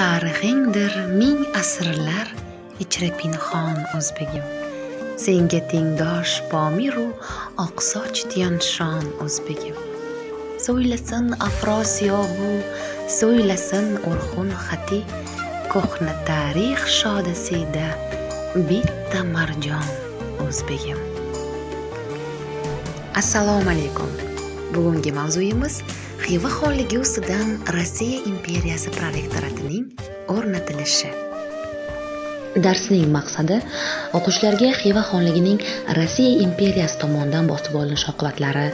Tarixingdir ming asrlar ichra pinhon o'zbegim. Senga tengdosh Pomiru oqsoch Tianshon o'zbegim. So'ylasin Afrosiyobu, so'ylasin Urxun xati, ko'hna tarix shodasida bitta marjon o'zbegim. Assalomu alaykum. Bugungi mavzuyimiz Xiva xonligi ustidan Rossiya imperiyasi protektoratining o'rnatilishi. Darsning maqsadi o'quvchilarga Xiva xonligining Rossiya imperiyasi tomonidan bosib olinish oqibatlari,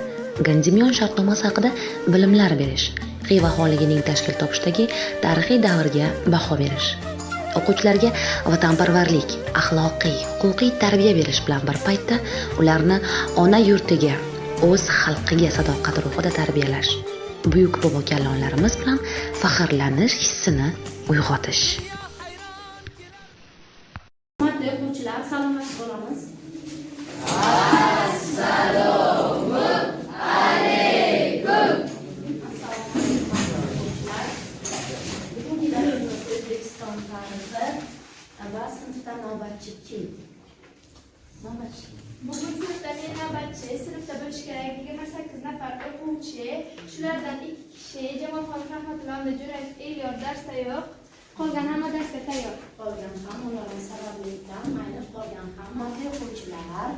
Gandimyon shartnomasi haqida bilimlar berish, Xiva xonligining tashkil topishdagi tarixiy davrga baho berish. O'quvchilarga vatanparvarlik, axloqiy, huquqiy tarbiya berish bilan bir paytda ularni ona yurtiga, o'z xalqiga sadoqat ruhida tarbiyalash, buyuk bobo kallonlarimiz bilan faxrlanish hissini uyg'otish. Hurmatli o'quvchilar, salomlashib qolamiz. Assalomu alaykum. Bugungi darsimiz O'zbekiston tarixi va sinfda navbatchi kim? Navbatchi. Bugun sinfda men navbatchi, sinfda bo'lishi kerak 28 nafar o'quvchi, shulardan 2 kishi Jamolxon Rahmatullohni Jo'rayev Elyor darsda yo'q, qolgan hamma darsga tayyor. Qolgan ham ularning sabablidan mayli qolgan ham hurmatli o'quvchilar,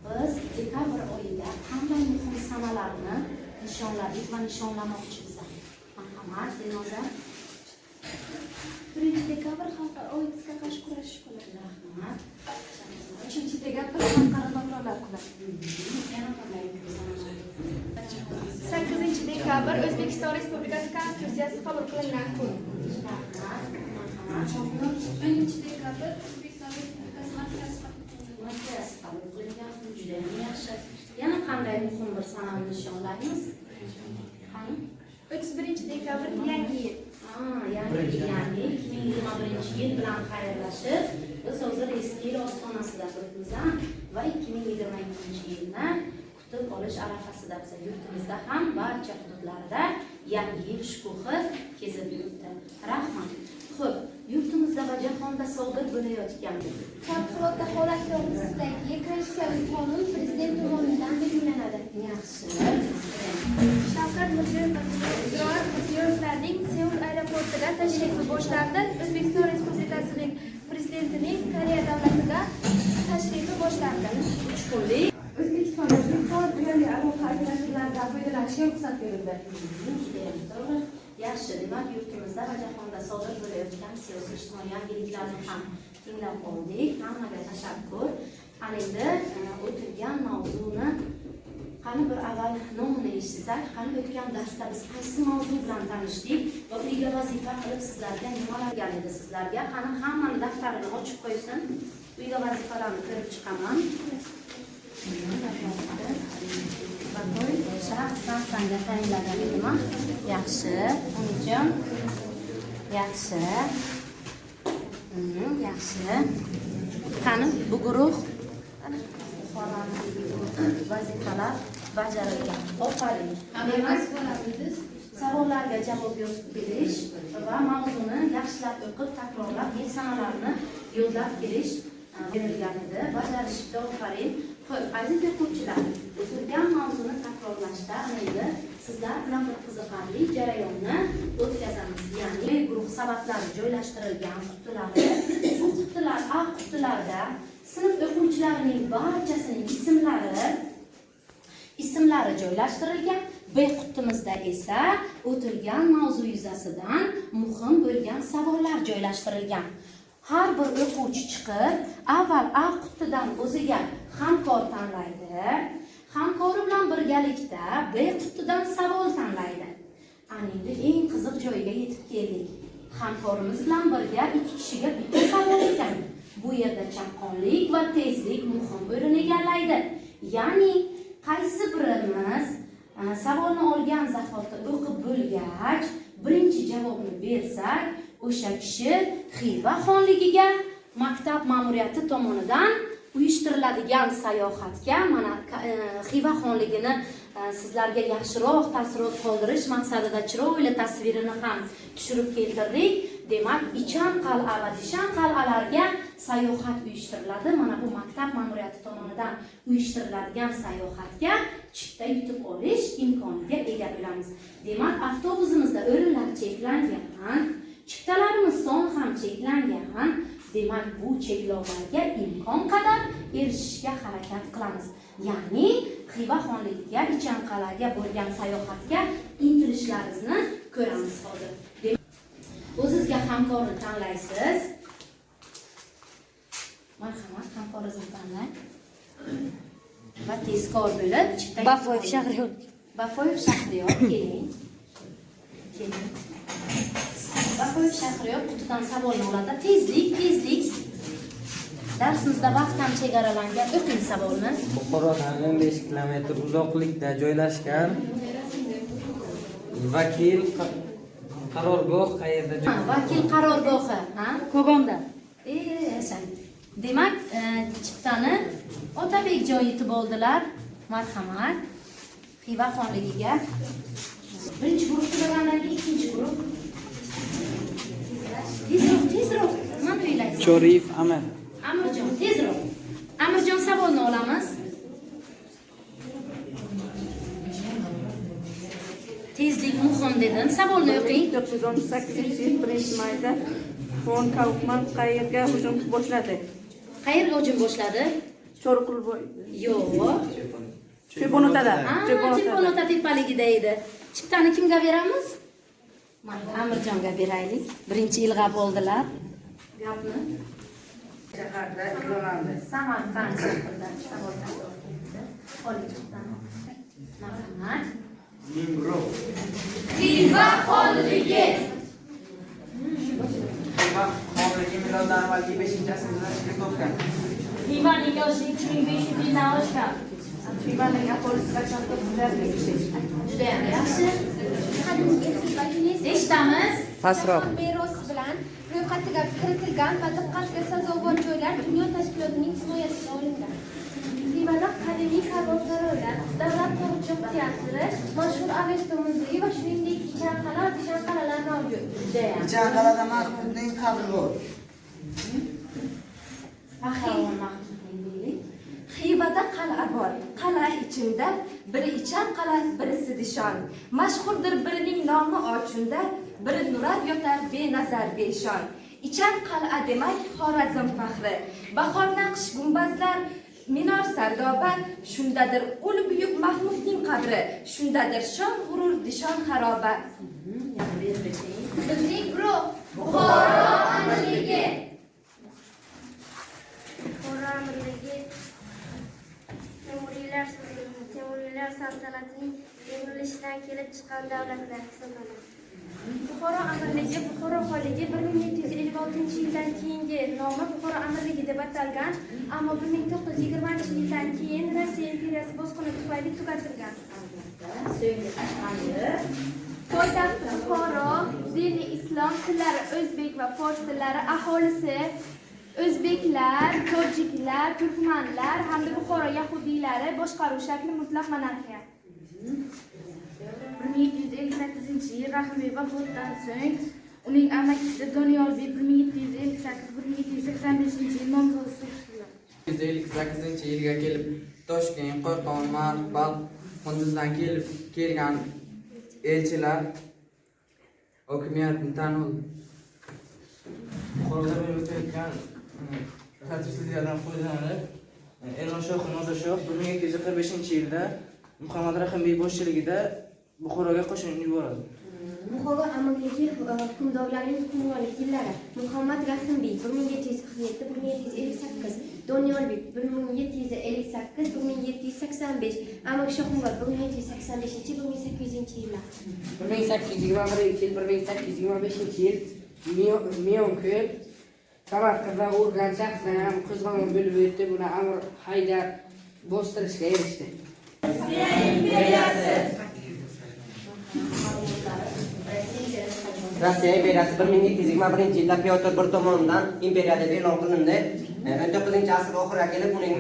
biz dekabr oyida qanday muhim sanalarni nishonladik va nishonlamoqchimiz. Marhamat, Dinoza. 1-dekabr xalqaro OITSga qarshi kurashish kuni. Rahmat. 3-dekabr xalqaro doktorlar kuni. Yana qanday sanalar? 8-dekabr O'zbekiston Respublikasi Konstitutsiyasi qabul qilingan kun. 1-dekabr O'zbekiston Respublikasi Markaziyasi qabul qilingan kun. Juda yaxshi. Yana qanday muhim bir sanani nishonlaymiz? Qani? 31-dekabr yangi yil. Ya'ni 2021 yil bilan xayrlashib, biz hozir eski yil ostonasida turibmiz va 2022 yilni kutib olish arafasidamiz. Yurtimizda ham barcha hududlarda yangi yil shukuhi kezib yuribdi. Rahmat. Xo'p, yurtimizda va jahonda sodir bo'layotgan Favqulodda holat to'g'risidagi Konstitutsiyaviy qonun prezident tomonidan belgilanadi. yaxshi. Shavkat Mirziyoyev va Zoir Mirziyoyevlarning Seul aeroportiga tashrifi boshlandi. O'zbekiston Respublikasining prezidentining Koreya davlatiga tashrifi boshlandi. 3 kunlik O'zbekistonda virtual uyali aloqa operatorlaridan foydalanishga ruxsat berildi. yaxshi. Demak, yurtimizda va jahonda sodir bo'layotgan siyosiy ijtimoiy yangiliklarni ham tinglab oldik. Hammaga tashakkur. Ana endi o'tilgan mavzuni qani bir avval nomini eshitsak, qani o'tgan darsda biz qaysi mavzu bilan tanishdik va uyga vazifa qilib sizlarga nimalar keldi sizlarga? Qani hammani daftarini ochib qo'ysin. Uyga vazifalarni ko'rib chiqaman. Shaxsan sanga tayinlagan edim. Yaxshi. Uning uchun yaxshi. Yaxshi. Qani bu guruh vazifalar bajarilgan. Ofarin. Demak, savollarga javob yozib berish va mavzuni yaxshilab o'qib, takrorlab, yil sanalarini yo'llab kelish berilgan edi. Bajarishda ofarin. Xo'p, aziz o'quvchilar, o'tilgan mavzuni takrorlashda endi sizlar bilan bir qiziqarli jarayonni o'tkazamiz. Ya'ni guruh sabatlari joylashtirilgan qutilari, bu qutilar A qutilarda sinf o'quvchilarining barchasining ismlari joylashtirilgan. B qutimizda esa o'tilgan mavzu yuzasidan muhim bo'lgan savollar joylashtirilgan. Har bir o'quvchi chiqib, avval A qutidan o'ziga hamkor tanlaydi. Hamkori bilan birgalikda B qutidan savol tanlaydi. Ana endi eng qiziq joyga yetib keldik. Hamkorimiz bilan birga 2 kishiga bitta savol ekan. Bu yerda chaqqonlik va tezlik muhim o'rin egallaydi. Ya'ni qaysi birimiz savolni olgan zahoti o'qib bo'lgach, birinchi javobni bersak, o'sha kishi Xiva xonligiga maktab ma'muriyati tomonidan uyushtiriladigan sayohatga, mana Xiva xonligini sizlarga yaxshiroq taassurot qoldirish maqsadida chiroyli tasvirini ham tushirib keltirdik. Demak, Ichan qal'a va Dishan qal'alariga sayohat uyushtiriladi. Mana bu maktab ma'muriyati tomonidan uyushtiriladigan sayohatga chipta yutib olish imkoniga ega bo'lamiz. Demak, avtobusimizda o'rinlar cheklangan, chiptalarimiz soni ham cheklangan. Demak, bu cheklovlarga imkon qadar erishishga harakat qilamiz. Ya'ni Xiva xonligiga, Ichan qal'aga bo'lgan sayohatga intilishlaringizni ko'ramiz hozir. O'zingizga hamkorni tanlaysiz. Marhamat, hamkoringizni tanlang. Va tezkor bo'lib, chipta Bafoyev Shahriyor. Bafoyev Shahriyor, keling. Keling. Bafoyev Shahriyor qutidan savolni oladi. Tezlik. Darsimizda vaqt ham chegaralangan. O'qing savolni. Buxorodan 5 kilometr uzoqlikda joylashgan vakil qarorgoh qayerda joylashgan? Vakil qarorgohi, ha? Kobonda. Yashang. Demak, chiptani Otabekjon yutib oldilar. Marhamat. Xiva xonligiga. Birinchi guruh tugagandan keyin ikkinchi guruh. Tezroq. Nima o'ylaysiz? Choriyev Amir. Amirjon, tezroq. Amirjon, savolni olamiz. Tezlik muhim dedim. Savolni o'qing. 1918-yil 1-mayda von Kaufman qayerga hujum boshladi? Qayerga hujum boshladi? Cho'rqulboy. Yo'q. Chebonotada. Chebonota tepaligida edi. Chiptani kimga beramiz? Mana Amirjonga beraylik. Birinchi ilg'ab oldilar. Gapni. Shaharda ilg'andi. Samarqand shahrida savolda. Oling chiptani. Marhamat. Xiva xonligi. Xiva xonligi miloddan avvalgi 5-asrda tashkil topgan. Xivaning yoshi 2500 yildan oshgan. Xivaning aholisi 89 kishi. Juda ham yaxshi. Eshitamiz. Pastroq. Merosi bilan ro'yxatiga kiritilgan va diqqatga sazovor joylar dunyo tashkilotining himoyasiga olingan. Xivada qadimiy karvonsaroylar, davlat qo'riqchoq teatri, mashhur Avesto muzeyi va shuningdek Ichan qal'a, Dishan qal'alar mavjud. Ichan qal'ada Mahmudning qabri bor. Pahlavon Mahmudning deylik. Xivada qal'a bor. Qal'a ichida biri Ichan qal'a, birisi Dishan. Mashhurdir birining nomi ochunda, biri nurar yotar benazar beshon. Ichan qal'a demak Xorazm faxri. Bahor naqsh gumbazlar, minor sardoba, shundadir ul buyuk Mahmudning qabri, shundadir shon g'urur Dishan xaroba. Bizning guruh Buxoro amirligi. Buxoro amirligi Temuriylar saltanatining yemilishidan kelib chiqqan davlatlar hisoblanadi. Buxoro amirligi Buxoro xonligi 1756-yildan keyingi nomi Buxoro amirligi deb atalgan, ammo 1920-yildan keyin Rossiya imperiyasi bosqini tufayli tugatilgan. Poytaxt Buxoro, dini islom, tillari o'zbek va fors tillari, aholisi o'zbeklar, tojiklar, turkmanlar hamda Buxoro yahudiylari, boshqaruv shakli mutlaq monarxiya. 1758-yil Rahmiy vafotidan so'ng uning amakisi Doniyorbek 1758-1785-yil nomzod seçildi. 1958-yilga kelib Toshkent, Qo'qon, Marv, Balx, Qunduzdan kelgan elchilar hokimiyatni tan oldi. Buxoroda bo'lib o'tayotgan tartibsizliklardan foydalanib, Ermonshoh Nosashoh 1245-yilda Muhammad Rahimbek boshchiligida Buxoroga qo'shin yuboradi. Buxoro amirligi hukmdorlarining hukmronlik yillari: Muhammad Rahimbek 1747-1758, Doniyorbek 1758-1785, Amir Shohmurod 1785-1800 yillar. 1821-1825 yil Miyonko'l, Samarqand va Urganch shahrida ham qo'zg'olon bo'lib o'tdi. Buni Amir Haydar bostirishga erishdi. Rossiya imperiyasi. Rossiya imperiyasi 1721-yilda Pyotr I tomonidan imperiya deb e'lon qilindi. 19-asr oxiriga kelib uning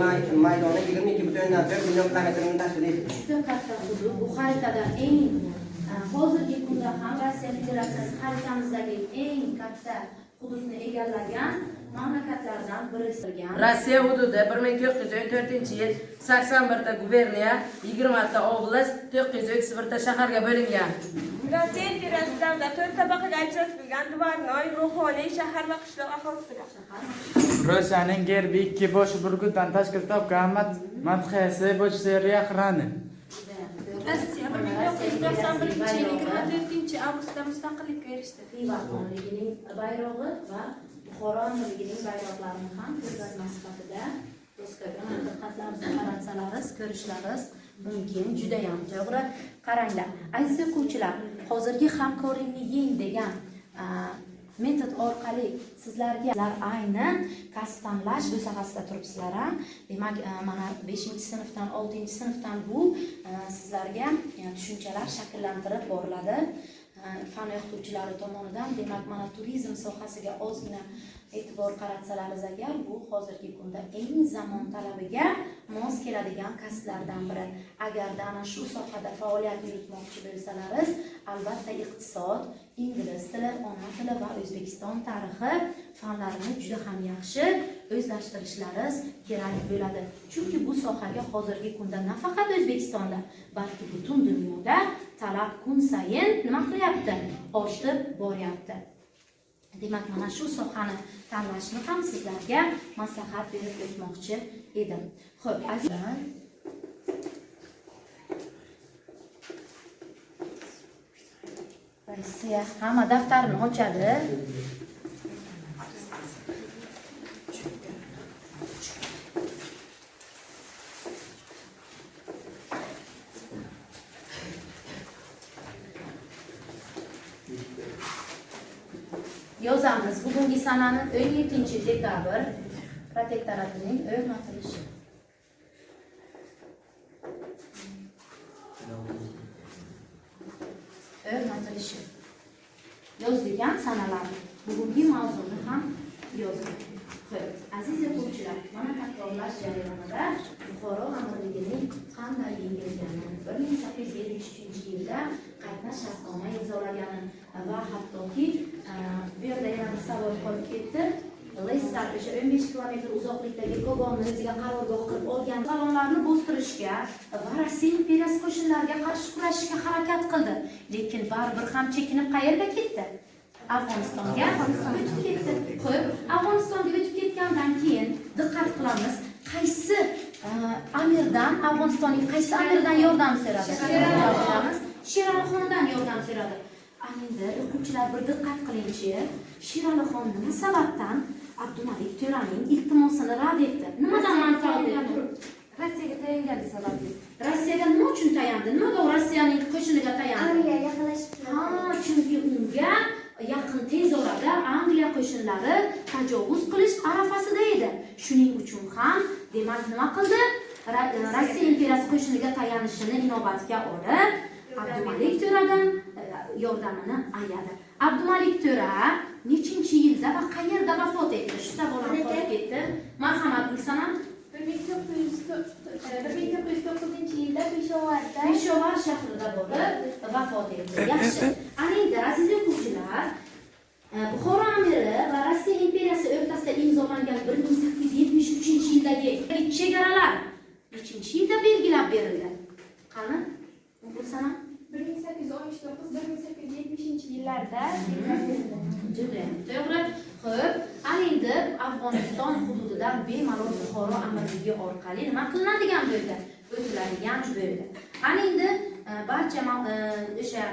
maydoni 22,4 million kilometrni tashkil etdi. Juda katta hudud. Bu xaritadan eng Hozirgi kunda ham Rossiya Federatsiyasi xaritamizdagi eng katta hududni egallagan mamlakatlardan birisigan. Rossiya hududi 1914-yil 81 ta guberniya, 20 ta oblast, 931 ta shaharga bo'lingan. Rossiya imperiyasi davlati 4 tabaqaga ajratilgan Dvornoy, ruhoniy, shahar va qishloq aholisiga. Rossiyaning gerbi ikki bosh burgutdan tashkil topgan madhiyasi Bochseriya xrani. Rossiya 1991-yil 24-avgustda mustaqillikka erishdi. Xiva xonligining bayrog'i va Buxoro amirligining bayroqlarini ham ko'rgazma sifatida doskaga diqqatlaringizni qaratsangiz, ko'rishlaringiz mumkin. Juda ham to'g'ri. Qaranglar, aziz o'quvchilar, hozirgi hamkorlikni yeng degan metod orqali sizlarga aynan kasb tanlash bo'sag'asida turibsizlar. Demak, mana 5-sinfdan 6-sinfdan bu sizlarga tushunchalar shakllantirib boriladi. Fan o'qituvchilari tomonidan. Demak, mana turizm sohasiga ozgina e'tibor qaratsangiz agar, bu hozirgi kunda eng zamon talabiga mos keladigan kasblardan biri. Agarda ana shu sohada faoliyat yuritmoqchi bo'lsangiz, albatta iqtisod, ingliz tili, ona tili va O'zbekiston tarixi fanlarini juda ham yaxshi o'zlashtirishlaringiz kerak bo'ladi. Chunki bu sohaga hozirgi kunda nafaqat O'zbekistonda, balki butun dunyoda talab kun sayin nima qilyapti? Oshib boryapti. Demak, mana shu sohani tanlashni ham sizlarga maslahat berib o'tmoqchi edim. Xo'p, azizlar, Rossiya hamma daftarini ochadi. Yozamiz. Bugungi sanani 17-dekabr protektoratining o'rnatilishi. Yozilgan sanalarni, bugungi mavzuni ham yozdik. Xo'p, aziz o'quvchilar, mana takrorlash jarayonida Buxoro amirligining qanday yengilgani, 1873-yilda qatnash shartnoma imzolagani va hattoki bu yerda yana bir savol qolib ketdi. Lessar o'sha 15 kilometr uzoqlikdagi Kogonni o'ziga qarorgoh qilib olgan salonlarni bostirishga va Rossiya imperiyasi qo'shinlariga qarshi kurashishga harakat qildi. Lekin baribir ham chekinib qayerga ketdi? Afg'onistonga o'tib ketdi. Xo'p, Afg'onistonga o'tib ketgandan keyin diqqat qilamiz, qaysi amirdan, Afg'onistonning qaysi amirdan yordam so'radi? Sheralixondan yordam so'radi. Endi o'quvchilar bir diqqat qilingchi, Sheralixon nima sababdan Abdumalik To'raning iltimosini rad etdi? Nimadan manfaat etdi? Rossiyaga tayangani sababli. Rossiyaga nima uchun tayandi? Nimaga Rossiyaning qo'shiniga tayandi? Angliyaga yaqinlashib chunki unga yaqin tez orada Angliya qo'shinlari tajovuz qilish arafasida edi. Shuning uchun ham demak nima qildi? Rossiya imperiyasi qo'shiniga tayanishini inobatga olib, Abdumalik To'radan yordamini ayadi. Abdumalik To'ra nechinchi yilda va qayerda vafot etdi? Shu savol ham qolib ketdi. Marhamat Gulsanam. 1909-yilda Peshovar shahrida bo'lib vafot etdi. Yaxshi. Endi aziz o'quvchilar, Buxoro amiri va Rossiya imperiyasi o'rtasida imzolangan 1873-yildagi chegaralar nechinchi yilda belgilab berildi? Qani? Gulsanam? 1819-1870-yillarda Juda to'g'ri. Xo'p, endi Afg'oniston hududidan bemalol Buxoro amirligi orqali nima qilinadigan bo'ldi? O'tiladigan bo'ldi. Endi barcha o'sha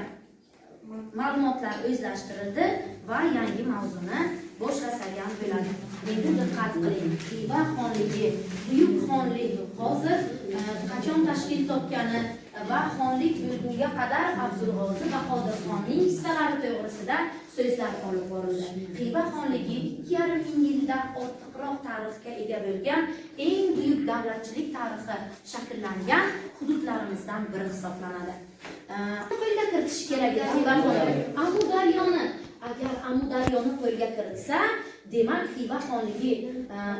ma'lumotlar o'zlashtirildi va yangi mavzuni boshlasak bo'ladi. Endi diqqat qiling. Xiva xonligi, buyuk xonlik hozir qachon tashkil topgani va xonlik bo'lgunga qadar Abdulg'ozi Bahodir xonning hissalari to'g'risida so'zlar olib borildi. Xiva xonligi 2,5 yildan ortiqroq tarixga ega bo'lgan eng buyuk davlatchilik tarixi shakllangan hududlarimizdan biri hisoblanadi. Qo'lga kiritish kerak edi Xiva xonligi. Agar Amudaryoni qo'lga kiritsa, demak Xiva xonligi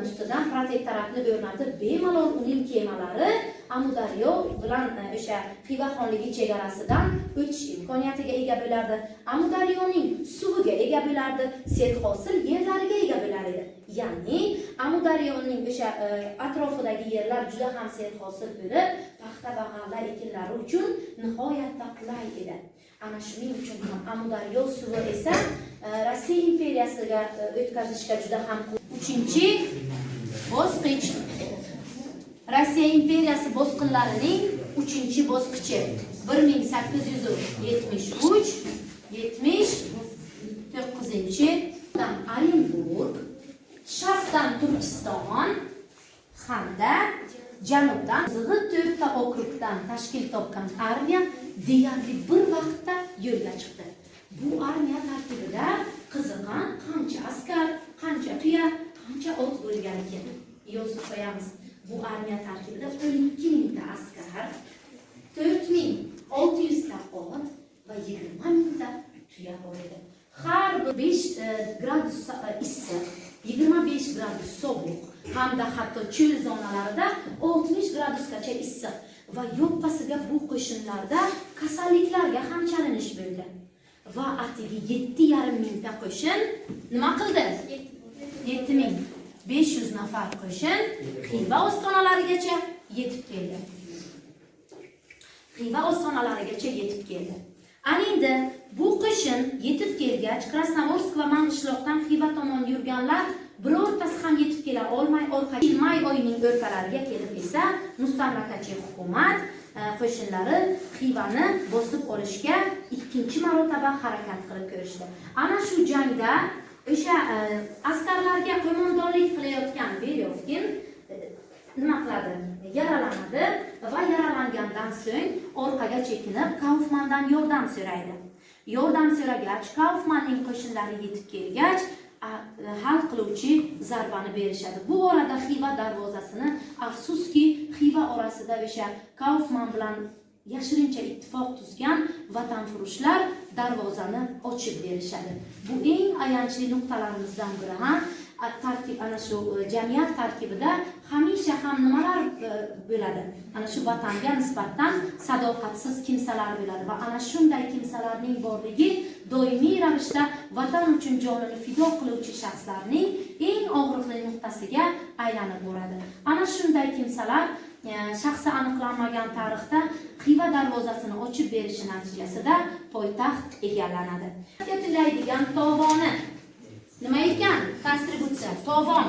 ustidan protektoratni o'rnatib, bemalol uning kemalari Amudaryo bilan o'sha Xiva xonligi chegarasidan o'tish imkoniyatiga ega bo'lardi. Amudaryoning suviga ega bo'lardi, serhosil yerlariga ega bo'lar edi. Ya'ni Amudaryoning o'sha atrofidagi yerlar juda ham serhosil bo'lib, paxta va g'alla ekinlari uchun nihoyatda qulay edi. Ana shuning uchun ham Amudaryo suvi esa Rossiya imperiyasiga o'tkazishga juda ham 3-bosqich Rossiya imperiyasi bosqinlarining 3-bosqichi 1873-79-dan Orenburg, sharqdan Turkiston hamda janubdan 4 ta okrugdan tashkil topgan armiya deyarli bir vaqtda yo'lga chiqdi. Bu armiya tarkibida qiziqan qancha askar, qancha tuya, qancha ot bo'lgan ekan. Yozib qo'yamiz. Bu armiya tarkibida 12 ta askar, 4600 ta ot va 20 ta tuya bor edi. Har bir 5 gradus issiq, 25 gradus sovuq hamda hatto cho'l zonalarida 60 gradusgacha issiq va yoppasiga bu qo'shinlarda kasalliklarga ham chalinish bo'ldi. Va atigi 7,5 mingta qo'shin nima qildi? 7500 nafar qo'shin Xiva ostonalarigacha yetib keldi. Xiva ostonalarigacha yetib keldi. Ana endi bu qo'shin yetib kelgach, Krasnovorsk va Mang'ishloqdan Xiva tomon yurganlar birortasi ham yetib kela olmay, may oyining o'rtalariga kelib esa mustamlakachi hukumat qo'shinlari Xivani bosib olishga ikkinchi marotaba harakat qilib ko'rishdi. Ana shu jangda o'sha askarlarga qo'mondonlik qilayotgan Belyovkin nima qiladi? Yaralanadi va yaralangandan so'ng orqaga chekinib Kaufmandan yordam so'raydi. Yordam so'ragach, Kaufmanning qo'shinlari yetib kelgach, hal qiluvchi zarbani berishadi. Bu orada Xiva darvozasini, afsuski Xiva orasida o'sha Kaufman bilan yashirincha ittifoq tuzgan vatanfurushlar darvozani ochib berishadi. Bu eng ayanchli nuqtalarimizdan biri. Tarkib ana shu jamiyat tarkibida hamisha ham nimalar bo'ladi? Ana shu vatanga nisbatan sadoqatsiz kimsalar bo'ladi va ana shunday kimsalarning borligi doimiy ravishda vatan uchun jonini fido qiluvchi shaxslarning eng og'riqli nuqtasiga aylanib boradi. Ana shunday kimsalar shaxsi aniqlanmagan tarixda Xiva darvozasini ochib berishi natijasida poytaxt egallanadi. To'laydigan tovoni nima ekan? Konstributsiya, tovon.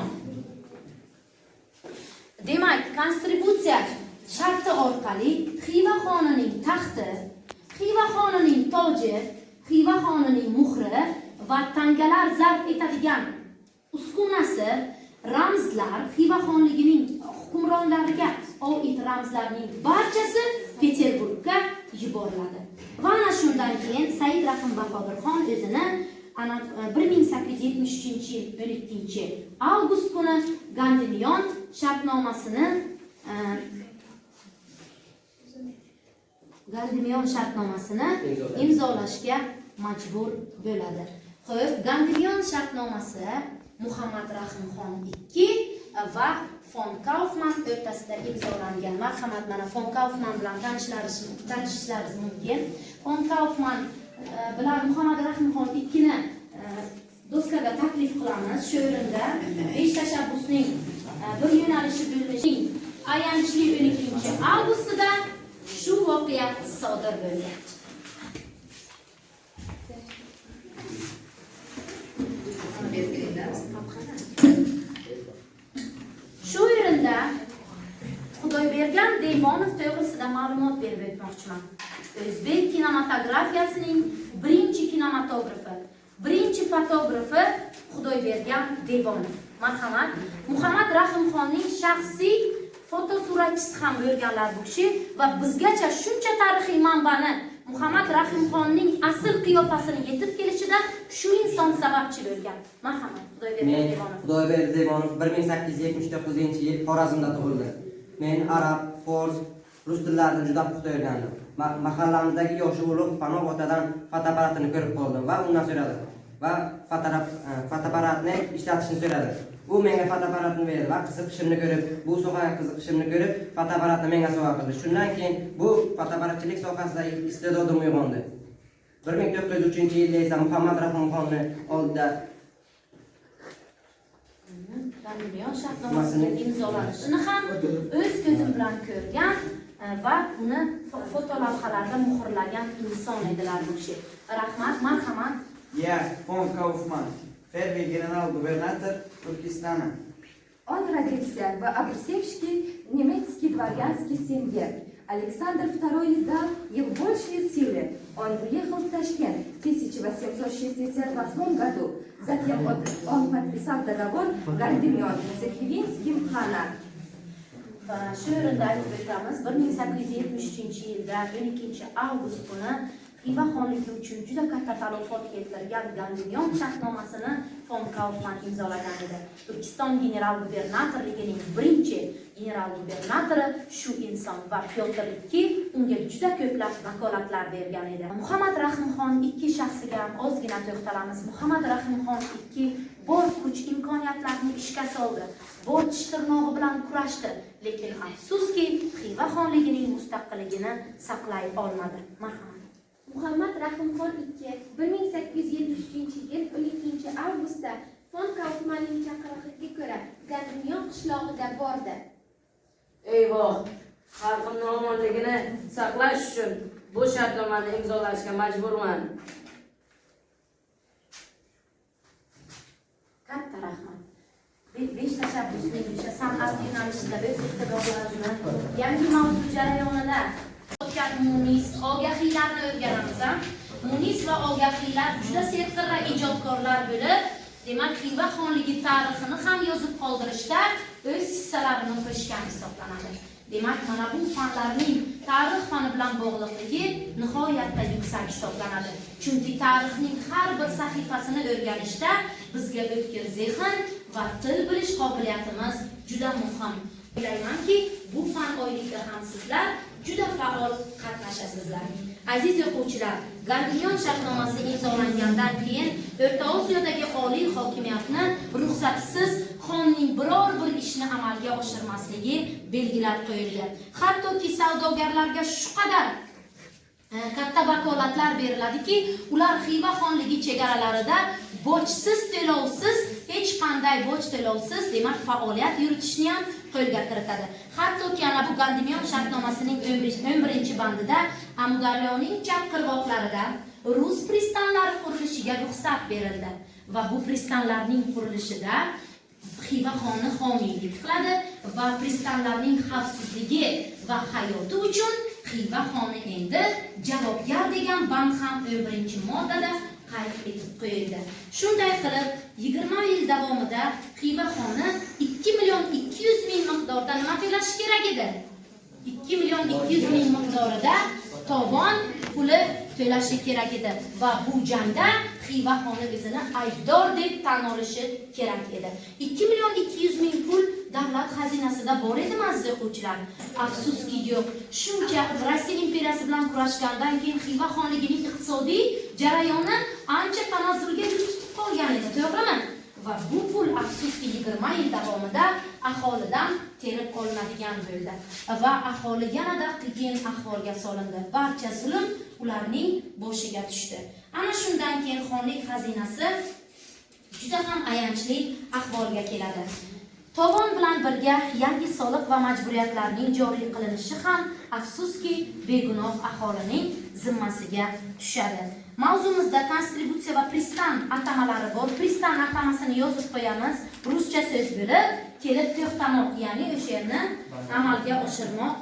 Demak, konstributsiya sharti orqali Xiva xonining taxti, Xiva xonining toji, Xiva xonining muhri va tangalar zarb etadigan uskunasi, ramzlar, Xiva xonligining hukmronlariga oid ramzlarning barchasi Peterburgga yuboriladi. Va ana shundan keyin Said Rahim Bahodirxon o'zini 1873-yil 12-avgust kuni Gandimyon shartnomasini imzolashga majbur bo'ladi. Xo'p, Gandimyon shartnomasi Muhammad Rahimxon II va Fon Kaufman o'rtasida imzolangan. Marhamat, mana Fon Kaufman bilan tanishishlaringiz mumkin. Fon Kaufman bilan Muhammad Rahimxon IIni doskaga taklif qilamiz. Shu o'rinda 5 tashabbusning bir yo'nalishi bo'lishining ayanchli 12-avgustida shu voqea sodir bo'lgan. Shu o'rinda Xudoybergan Deymonov to'g'risida ma'lumot berib o'tmoqchiman. O'zbek kinematografiyasining birinchi kinematografi, birinchi fotografi Xudoybergan Deymonov. Marhamat, Muhammad Rahimxonning shaxsiy fotosuratchisi ham bo'lganlar bu kishi va bizgacha shuncha tarixiy manbani Muhammad Rahimxonning asl qiyofasini yetib kelishida shu inson sababchi bo'lgan. Marhamat, Xudoybergan Deymonov. Xudoybergan Deymonov 1879-yil Xorazmda tug'ildi. Men arab, fors, rus tillarini juda puxta o'rgandim. Mahallamizdagi yoshi ulug' Panoh otadan fotoapparatini ko'rib qoldim va undan so'radim. va fotoapparatni ishlatishni so'radi. U menga fotoapparatni berdi va qiziqishimni ko'rib, bu sohaga qiziqishimni ko'rib, fotoapparatni menga sovg'a qildi. Shundan keyin bu fotoapparatchilik sohasida iste'dodim uyg'ondi. 1903-yilda esa Muhammad Rahimxonni oldida Gamilion shartnomasining imzolanishini ham o'z ko'zim bilan ko'rgan va uni fotolavhalarda muhrlagan inson edilar bu kishi. Rahmat, marhamat. Я фон Кауфман, первый генерал-губернатор Туркестана. Он родился в Абрусевске, немецкий дворянский семье. Александр II дал ему большие силы. Он уехал в Ташкент в 1868 году. Затем он подписал договор Гардемион с Хивинским ханом. Shu o'rinda aytib o'tamiz, 1873-yilda 12-avgust kuni Xiva xonligi uchun juda katta talafot keltirgan Gardemyon shartnomasini fon Kaufman imzolagan edi. Turkiston general-gubernatorligining birinchi general-gubernatori shu inson va Pyotr II unga juda ko'plab vakolatlar bergan edi. Muhammad Rahimxon ikki shaxsiga ham ozgina to'xtalamiz. Muhammad Rahimxon II bor kuch imkoniyatlarni ishga soldi. Bor tish tirnog'i bilan kurashdi, lekin afsuski Xiva xonligining mustaqilligini saqlay olmadi. Marhamat. Muhammad Rahimxon II 1873-yil 12-avgustda fon Kaufmanning chaqirig'iga ko'ra Gardemyon qishlog'iga bordi. Eyvoh, xalqimning omonligini saqlash uchun bu shartnomani imzolashga majburman. Katta rahmat. Besh tashabbusning o'sha san'at yo'nalishida o'z iqtidorlarini yangi mavzu jarayonida Munis ogahiylarni o'rganamiz. Munis va ogahiylar juda serqirra ijodkorlar bo'lib, demak Xiva xonligi tarixini ham yozib qoldirishda o'z hissalarini qo'shgan hisoblanadi. Demak, mana bu fanlarning tarix fani bilan bog'liqligi nihoyatda yuksak hisoblanadi. Chunki tarixning har bir sahifasini o'rganishda bizga o'tkir zehn va til bilish qobiliyatimiz juda muhim. O'ylaymanki, bu fan oyligida ham sizlar juda faol qatnashasizlar. Aziz o'quvchilar, Gardemyon shartnomasi imzolangandan keyin O'rta Osiyodagi oliy hokimiyatni ruxsatsiz xonning biror bir ishni amalga oshirmasligi belgilab qo'yilgan. Hattoki savdogarlarga shu qadar katta vakolatlar beriladiki, ular Xiva xonligi chegaralarida bojsiz, to'lovsiz, hech qanday boj to'lovsiz, demak, faoliyat yuritishni ham qo'lga kiritadi. Hattoki ana bu Gardemyon shartnomasining 11-bandida Amudaryoning chap qirg'oqlarida rus pristanlari qurilishiga ruxsat berildi va bu pristanlarning qurilishida Xiva xoni homiylik qiladi va pristanlarning xavfsizligi va hayoti uchun Xiva xoni endi javobgar degan band ham 11-moddada qayd etib qo'yildi. Shunday qilib, 20 yil davomida Xiva xoni 2.200.000 miqdorda nima to'lashi kerak edi? 2.200.000 miqdorida tovon puli to'lashi kerak edi va bu jangda Xiva xoni o'zini aybdor deb tan olishi kerak edi. 2.200.000 pul davlat xazinasida bor edimi aziz o'quvchilar? Afsuski yo'q. Shuncha Rossiya imperiyasi bilan kurashgandan keyin Xiva xonligining iqtisodiy jarayoni ancha tanazzulga yuz tutib qolgan edi, to'g'rimi? Va bu pul afsuski 20 yil davomida aholidan terib olinadigan bo'ldi va aholi yanada qiyin ahvolga solindi. Barcha zulm ularning boshiga tushdi. Ana shundan keyin xonlik xazinasi juda ham ayanchli ahvolga keladi. Tovon bilan birga yangi soliq va majburiyatlarning joriy qilinishi ham afsuski begunoh aholining zimmasiga tushadi. Mavzumizda konstributsiya va pristan atamalari bor. Pristan atamasini yozib qo'yamiz. Ruscha so'z bo'lib, kelib to'xtamoq, ya'ni o'sha yerni amalga oshirmoq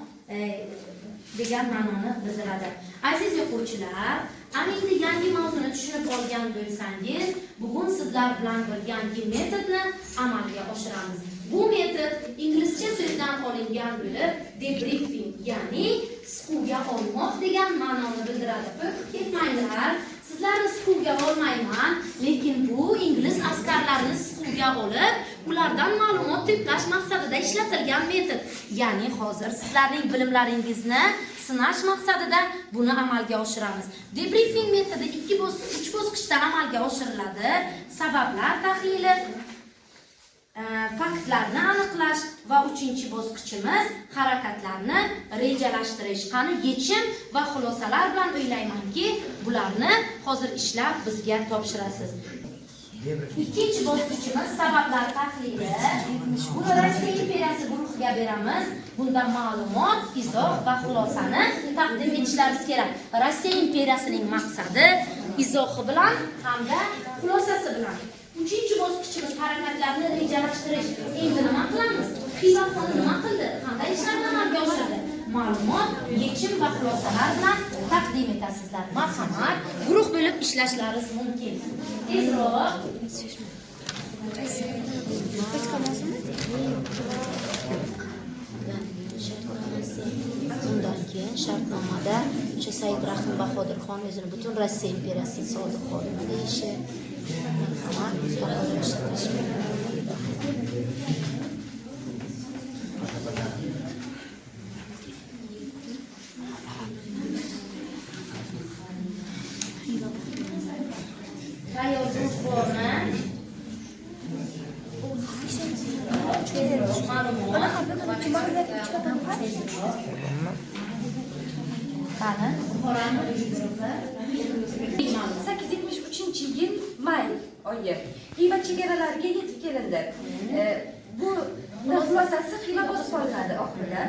degan ma'noni bildiradi. Aziz o'quvchilar, ana endi yangi mavzuni tushunib olgan bo'lsangiz, bugun sizlar bilan bir yangi metodni amalga oshiramiz. Bu metod inglizcha so'zdan olingan bo'lib, debriefing, ya'ni siquvga olmoq degan ma'noni bildiradi. Ketmanglar, sizlarni siquvga olmayman, lekin bu ingliz askarlarini siquvga olib, ulardan ma'lumot to'plash maqsadida ishlatilgan metod. Ya'ni hozir sizlarning bilimlaringizni sinash maqsadida buni amalga oshiramiz. Debriefing metodi 3 bosqichda amalga oshiriladi. Sabablar tahlili, faktlarni aniqlash va 3-bosqichimiz harakatlarni rejalashtirish. Qani yechim va xulosalar bilan o'ylaymanki, bularni hozir ishlab bizga topshirasiz. 2-bosqichimiz sabablar tahlili. Buni Rossiya imperiyasi guruhiga beramiz. Bunda ma'lumot, izoh va xulosani taqdim etishlaringiz kerak. Rossiya imperiyasining maqsadi izohi bilan hamda xulosasi bilan. 3-bosqichimiz harakatlarni rejalashtirish. Endi nima qilamiz? Xivaxon nima qildi? Qanday ishlarni amalga oshirdi? Ma'lumot, yechim va xulosalar bilan taqdim etasizlar. Marhamat, guruh bo'lib ishlashlaringiz mumkin. Tezroq. Undan keyin shartnomada o'sha Said Rahim Bahodirxon o'zini butun Rossiya imperiyasining sodiq xodimi deyishi, marhamat, mustaqillashtirish. Tayyor bormi? Qani, Buxoroning guruhi 873-yil may oyi Xiva chegaralariga yetib kelindi. Bu xulosasi Xiva bosib olinadi oxirida.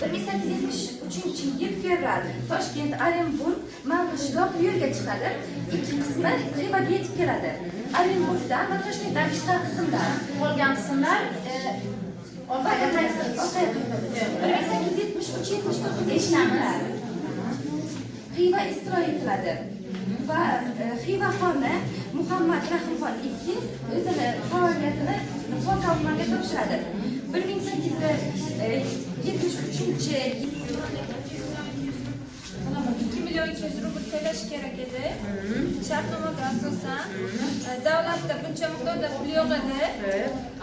1873-yil fevral Toshkent, Orenburg, Mang'ishloq yo'lga chiqadi. Ikki qismi Xivaga yetib keladi. Orenburgdan va Toshkentdan chiqqan qismlar, qolgan qismlar 1873-79 Xiva istilo etiladi va Xiva xoni Muhammad Rahimxon II o'zini faoliyatini Xonqalmaga topshiradi. 1873-yil 2 million 200 rubl to'lash kerak edi. Shartnomaga asosan davlatda buncha miqdorda pul yo'q edi.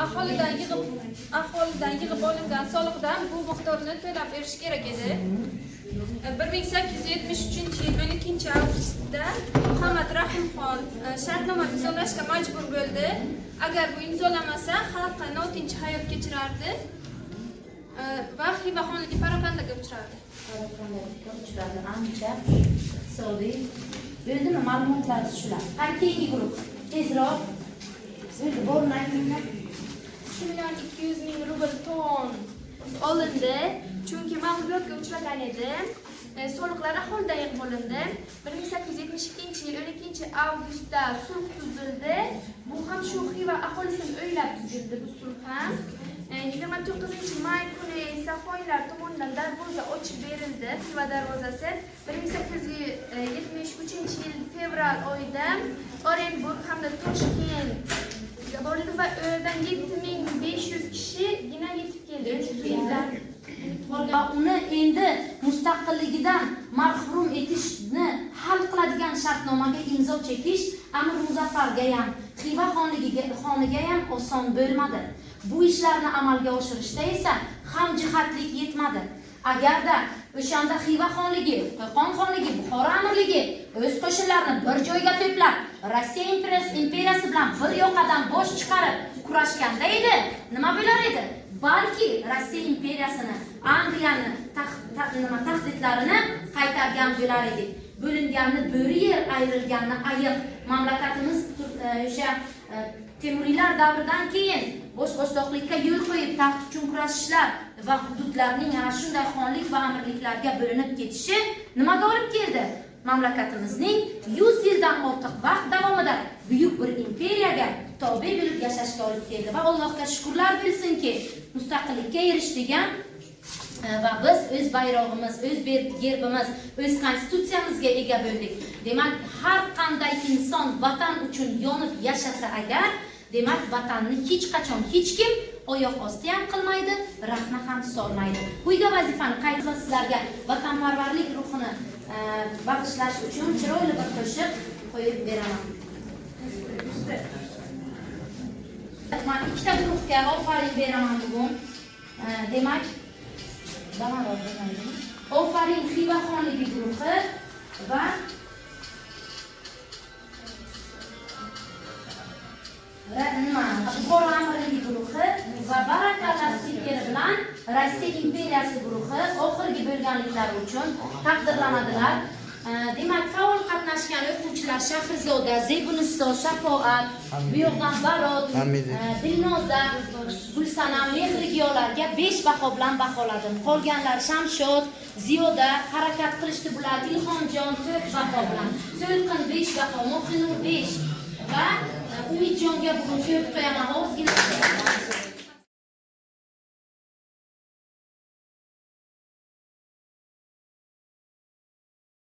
Aholidan yig'ib olingan soliqdan bu miqdorni to'lab berish kerak edi. 1873-yil 12-avgustda Muhammad Rahimxon shartnoma imzolashga majbur bo'ldi. Agar bu imzolamasa, xalqqa notinch hayot kechirardi va Xiva xonligi parokandaga uchrardi. Ancha iqtisodiy bo'ldimi ma'lumotlarimiz shular. Qani keyingi guruh tezroq bo'ldi bormi aytinglar. 2 million 200 ming rubl ton olindi, chunki mag'lubiyatga uchragan edi. Soliqlar aholidan yig'ib olindi. 1872-yil 12-avgustda sulh tuzildi. Bu ham shu Xiva aholisini o'ylab tuzildi bu sulh ham. 29-may kuni esa xoinlar tomonidan darvoza ochib berildi, Xiva darvozasi. 1873-yil fevral oyida Orenburg hamda Toshkent borildi va u yerdan 7500 kishigina yetib keldi. Va uni endi mustaqilligidan mahrum etishni hal qiladigan shartnomaga imzo chekish Amir Muzaffarga ham, Xiva xonligiga ham oson bo'lmadi. Bu ishlarni amalga oshirishda esa hamjihatlik yetmadi. Agarda o'shanda Xiva xonligi, Qo'qon xonligi, Buxoro amirligi o'z qo'shinlarini bir joyga to'plab, Rossiya imperiyasi bilan bir yoqadan bosh chiqarib kurashganda edi, nima bo'lar edi? Balki Rossiya imperiyasini, Angliyani tahdidlarini qaytargan bo'lar edik. Bo'linganni bo'ri yer, ayrilganni ayiq. Mamlakatimiz o'sha Temuriylar davridan keyin boshliqlikka yo'l qo'yib taxt uchun kurashishlar va hududlarning ana shunday xonlik va amirliklarga bo'linib ketishi nimaga olib keldi? Mamlakatimizning 100 yildan ortiq vaqt davomida buyuk bir imperiyaga tobe bo'lib yashashga olib keldi va Allohga shukrlar bo'lsinki, mustaqillikka erishgan va biz o'z bayrog'imiz, o'z gerbimiz, o'z konstitutsiyamizga ega bo'ldik. Demak, har qanday inson vatan uchun yonib yashasa agar, demak, vatanni hech qachon hech kim oyoq osti ham qilmaydi, rahna ham solmaydi. Quyga vazifani qaytib sizlarga vatanparvarlik ruhini bag'ishlash uchun chiroyli bir qo'shiq qo'yib beraman. Men ikkita guruhga ofarin beraman bugun. Demak, Ofarin Xiva xonligi guruhi va Buxoro amirligi guruhi va Barakalla spikeri bilan Rossiya imperiyasi guruhi oxirgi bo'lganliklari uchun taqdirlanadilar. Demak, faol qatnashgan o'quvchilar Shahrizoda, Zebuniso, Shafoat, bu yoqdan Barot, Dilnoza, Gulsanam, Mehrigiyolarga 5 baho bilan baholadim. Qolganlar Shamshod, Ziyoda, harakat qilishdi bular, Ilhomjon 4 baho bilan, To'lqin 5 baho, Muhinur 5 va Umidjonga bugun 4 qo'yaman. Ozgina